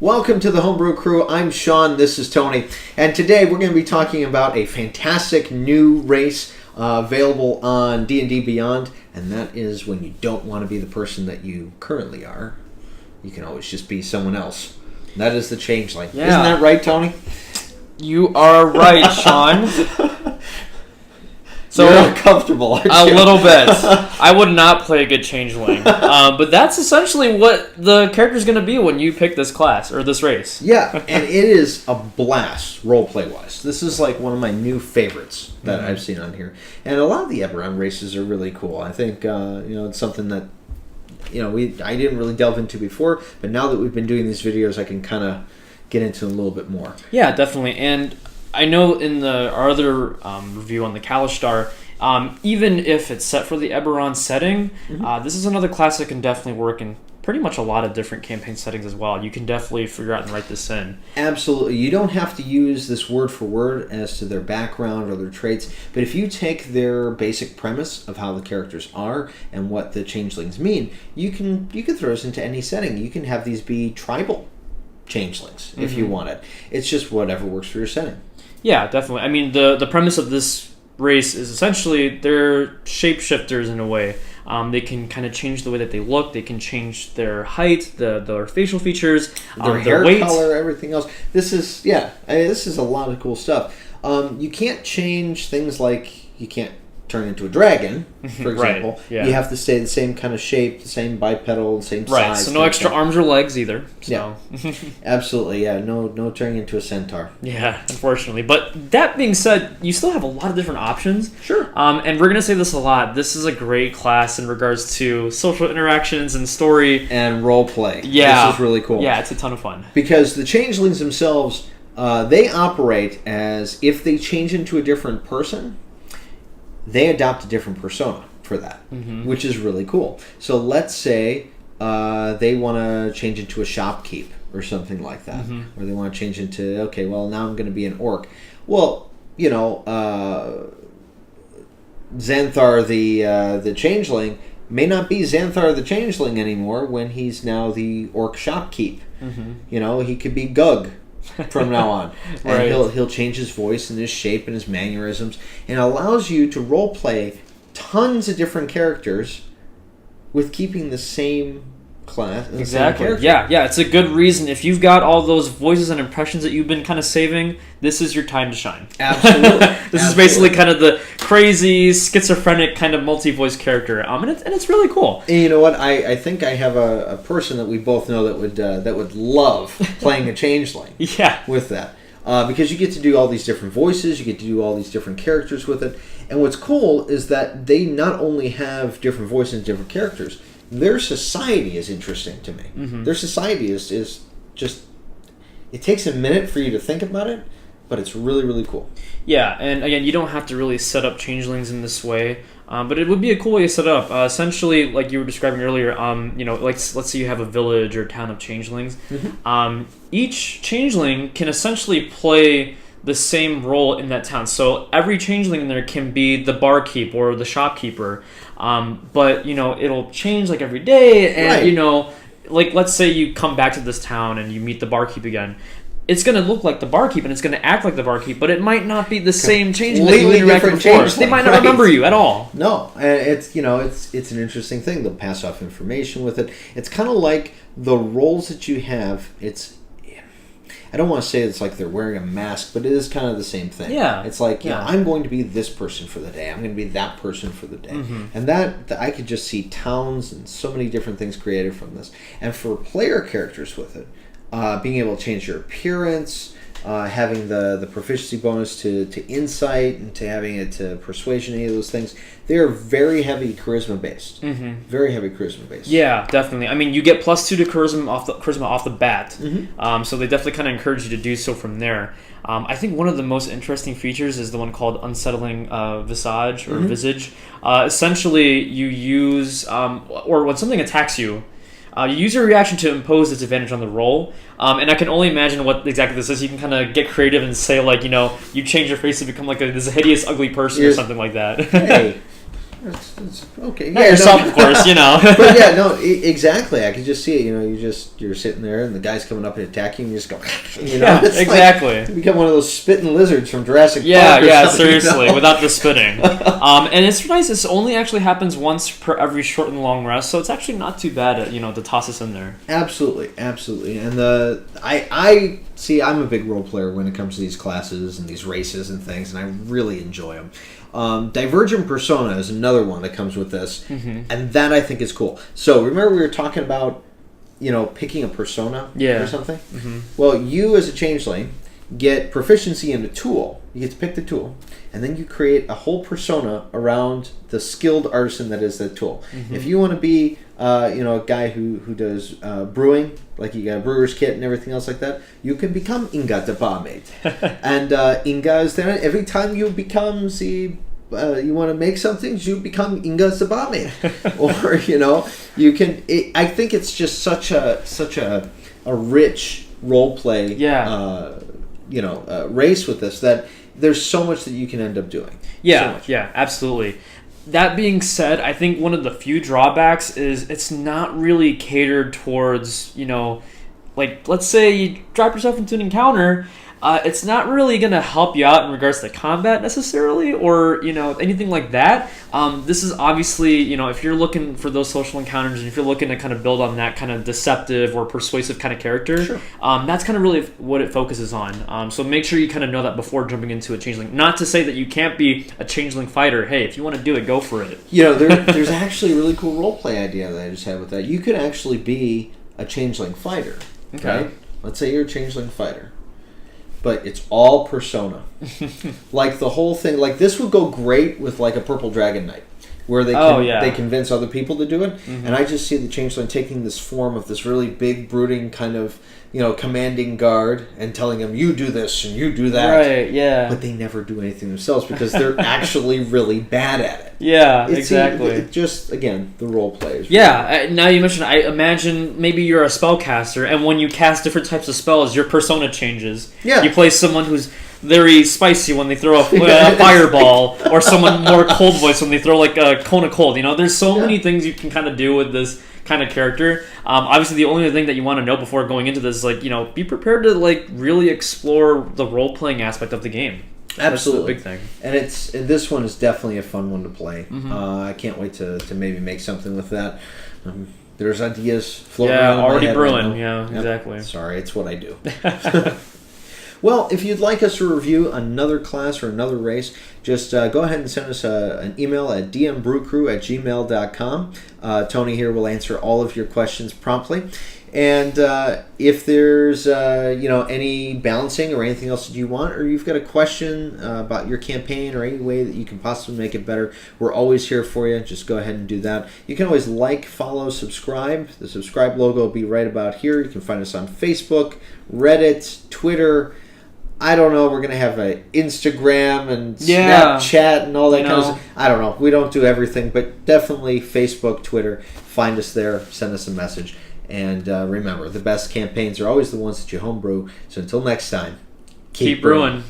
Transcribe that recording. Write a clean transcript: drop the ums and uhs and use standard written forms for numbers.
Welcome to the Homebrew Crew. I'm Sean, this is Tony, and today we're going to be talking about a fantastic new race available on D&D Beyond, and that is when you don't want to be the person that you currently are. You can always just be someone else. That is the Changeling. Yeah. Isn't that right, Tony? You are right, Sean. So you're uncomfortable, aren't you? A little bit. I would not play a good Changeling. But that's essentially what the character's going to be when you pick this class, or this race. Yeah, and it is a blast, roleplay-wise. This is like one of my new favorites that I've seen on here. And a lot of the Eberron races are really cool. I think it's something that I didn't really delve into before, but now that we've been doing these videos, I can kind of get into it a little bit more. Yeah, definitely. And I know in our other review on the Kalishtar, even if it's set for the Eberron setting, this is another class that can definitely work in pretty much a lot of different campaign settings as well. You can definitely figure out and write this in. Absolutely. You don't have to use this word for word as to their background or their traits, but if you take their basic premise of how the characters are and what the changelings mean, you can throw this into any setting. You can have these be tribal changelings if you want it. It's just whatever works for your setting. Yeah, definitely. I mean, the premise of this race is essentially they're shapeshifters in a way. They can kind of change the way that they look. They can change their height, their facial features, their hair weight, color, everything else. This is a lot of cool stuff. You can't change things like you can't turn into a dragon, for example. Right, yeah. You have to stay the same kind of shape, the same bipedal, the same size. Right, so no extra arms or legs either. So. Yeah, absolutely, yeah. No turning into a centaur. Yeah, unfortunately. But that being said, you still have a lot of different options. Sure. And we're going to say this a lot. This is a great class in regards to social interactions and story. And role play. Yeah. This is really cool. Yeah, it's a ton of fun. Because the changelings themselves, they operate as if they change into a different person, they adopt a different persona for that, which is really cool. So let's say they want to change into a shopkeep or something like that, or they want to change into, okay, well, now I'm going to be an orc. Well, Xanthar the changeling may not be Xanthar the changeling anymore when he's now the orc shopkeep. He could be Gug from now on. And Right. he'll change his voice and his shape and his mannerisms, and allows you to role play tons of different characters with keeping the same class. Exactly. Yeah, it's a good reason. If you've got all those voices and impressions that you've been kind of saving, this is your time to shine. Absolutely. This is basically kind of the crazy, schizophrenic kind of multi-voice character. And it's really cool. And you know what? I think I have a person that we both know that would love playing a changeling. Yeah. With that. Because you get to do all these different voices, you get to do all these different characters with it. And what's cool is that they not only have different voices and different characters, their society is interesting to me. Their society is just... It takes a minute for you to think about it, but it's really, really cool. Yeah, and again, you don't have to really set up changelings in this way, but it would be a cool way to set it up. Essentially, like you were describing earlier, let's say you have a village or town of changelings. Each changeling can essentially play the same role in that town. So every changeling in there can be the barkeep or the shopkeeper, but it'll change like every day, and right. Like let's say you come back to this town and you meet the barkeep again. It's going to look like the barkeep and it's going to act like the barkeep, but it might not be the same changeling that you interacted before. They might not remember you at all. No, it's an interesting thing. They'll pass off information with it. It's kind of like the roles that you have. I don't want to say it's like they're wearing a mask, but it is kind of the same thing. Yeah. It's like, I'm going to be this person for the day. I'm going to be that person for the day. And that I could just see towns and so many different things created from this. And for player characters with it, being able to change your appearance, having the proficiency bonus to insight and to having it to persuasion, any of those things, they are very heavy charisma based. Very heavy charisma based. Yeah, definitely. I mean, you get +2 to charisma off the bat, so they definitely kind of encourage you to do so from there. I think one of the most interesting features is the one called Unsettling Visage or Visage. Essentially, you use or when something attacks you. You use your reaction to impose disadvantage on the roll, and I can only imagine what exactly this is. You can kind of get creative and say, like, you change your face to become like this hideous, ugly person or something like that. Hey, it's okay. Not yourself, of course, But yeah, no, exactly. I can just see it. You're sitting there, and the guy's coming up and attacking you. You just go, it's exactly. Like, you become one of those spitting lizards from Jurassic Park. Yeah, seriously, without the spitting. And it's nice. This only actually happens once per every short and long rest, so it's actually not too bad, to toss us in there. Absolutely. And I see. I'm a big role player when it comes to these classes and these races and things, and I really enjoy them. Divergent persona is another one that comes with this, and that I think is cool. So remember we were talking about, picking a persona or something? Mm-hmm. Well, you as a changeling get proficiency in a tool. You get to pick the tool, and then you create a whole persona around the skilled artisan that is that tool. Mm-hmm. If you want to be, a guy who does brewing, like you got a brewer's kit and everything else like that, you can become Inga the barmaid. And Inga is there. Every time you become, you want to make something, you become Inga the barmaid. Or, you can... I think it's just such a rich role play, race with this that there's so much that you can end up doing. Yeah, absolutely. That being said, I think one of the few drawbacks is it's not really catered towards, let's say you drop yourself into an encounter, it's not really going to help you out in regards to combat necessarily or, anything like that. This is obviously, if you're looking for those social encounters and if you're looking to kind of build on that kind of deceptive or persuasive kind of character, sure. That's kind of really what it focuses on. So make sure you kind of know that before jumping into a changeling. Not to say that you can't be a changeling fighter. Hey, if you want to do it, go for it. There's actually a really cool roleplay idea that I just had with that. You could actually be a changeling fighter. Okay. Right? Let's say you're a changeling fighter. But it's all persona. Like the whole thing, like this would go great with like a Purple Dragon Knight, where they convince other people to do it. Mm-hmm. And I just see the changeling taking this form of this really big, brooding kind of, commanding guard and telling them, you do this and you do that. Right, yeah. But they never do anything themselves because they're actually really bad at it. Yeah, exactly. It just, again, the role players. Yeah, now you mentioned, I imagine maybe you're a spellcaster, and when you cast different types of spells, your persona changes. Yeah. You play someone who's very spicy when they throw a fireball, or someone more cold voice when they throw like a cone of cold. There's so many things you can kind of do with this kind of character. Obviously, the only thing that you want to know before going into this is be prepared to really explore the role playing aspect of the game. Absolutely, that's the big thing. And this one is definitely a fun one to play. Mm-hmm. I can't wait to maybe make something with that. There's ideas floating around in already my head brewing. Right now. Yeah, exactly. Sorry, it's what I do. Well, if you'd like us to review another class or another race, just go ahead and send us an email at DMBrewCrew@gmail.com. Tony here will answer all of your questions promptly. And if there's any balancing or anything else that you want, or you've got a question about your campaign or any way that you can possibly make it better, we're always here for you. Just go ahead and do that. You can always follow, subscribe. The subscribe logo will be right about here. You can find us on Facebook, Reddit, Twitter. I don't know. We're going to have an Instagram and Snapchat and all that kind of stuff. I don't know. We don't do everything, but definitely Facebook, Twitter. Find us there. Send us a message. And remember, the best campaigns are always the ones that you homebrew. So until next time, keep brewing.